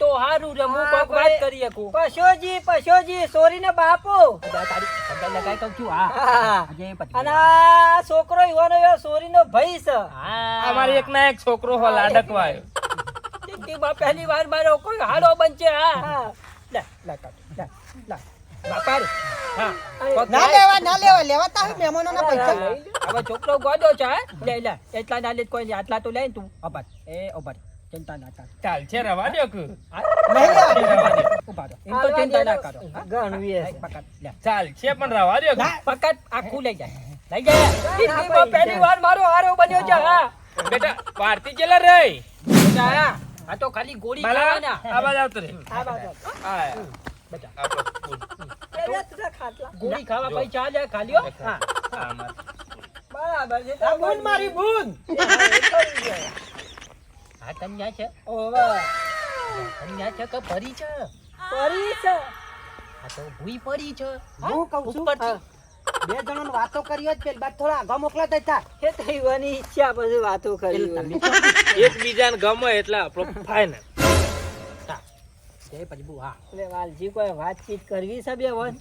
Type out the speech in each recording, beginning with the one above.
તો હારું રે હું કોક વાત કરી શકું. પશોજી સોરીને બાપુ. તારી ખબર લગાઈ કહું છું. હા હા. આજે પછી અને આ છોકરો ઈવાનો એવો સોરીનો ભાઈ છે. હા અમારી એક ના એક છોકરો હો લાડકવાયો. જિંદગીમાં પહેલી વાર મારો કોઈ હાડો બનશે. હા હા. લે લે કાઢ, લે લે બાપા રે. હા ના લેવા લેવા તા મહેમાનોના પૈસા હા. હવે છોકરો ગોડો છે. લે લે એટલા ના લે કોઈ નહીં. આટલા તો લઈને તું ઉભા એ ઉભા ચિંતા ના કર. ચાલશે રવા દ્યો કે. નહીં લેવા. ઉભા રહો. એમ તો ચિંતા ના કરો. હા? ગણવી હશે. પકડ લે ચાલશે પણ રવા દ્યો કે. પકડ આખું લઈ જાય. લઈ જાય. જિંદગીમાં પહેલી વાર મારો હારો બન્યો છે. હા બેટા પાર્ટી ચેલા રહી. બેટા, હા. આ તો ખાલી ગોળી માલા ખાવાના. આ બાજ આવતો રે. આ બાજુ. આ બેટા આપણો ફૂલ. લે તુજા ખાટલા. ગોળી ખાવા પૈસા લે ખાલી હો. હા આ માર. બરાબર છે. આ બૂન મારી બૂન. આ કન્યા છે. ઓવે. કન્યા છે કે પરી છે? પરી છે. આ તો ભૂઈ પડી છે. હું કહું છું ઉપરથી. બે જણાને વાતો કરી જ પેલી બાદ થોડા આગા મોકલા દેતા. એ તો ઈવાની ઈચ્છા પછી વાતો કરી તમે એકબીજાને ગમે એટલે આપણો ફાઇનલ. જય પછી બુ. હા એટલે વાલજી કોઈ વાતચીત કરવી છે બે વન.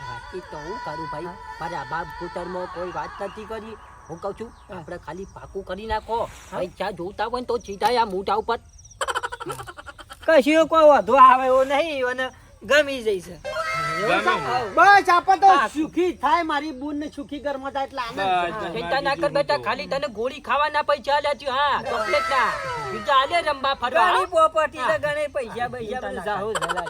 વાતચીત તો હું કરું ભાઈ. મારા બાપ કુટરમાં કોઈ વાત નથી કરી. હું કહું છું આપણે ખાલી પાકું કરી નાખો. પૈસા જોતા હોય ને તો સીધા આ મોઢા ઉપર. કશું કોઈ વધુ આવે એવો નહીં અને ગમી જઈશે. બસ આપણે તો સુખી થાય મારી બૂન ને સુખી ઘરમાં થાય એટલે આનંદ. ચિંતા ના કર બેટા. ખાલી તને ગોળી ખાવાના પૈસા આલ્યા છે. હા ચોકલેટ ના બીજા આલે રંબા ફરવા. ઘણી પ્રોપર્ટી છે ઘણી પૈસા પૈસા બધું જાહો જલા.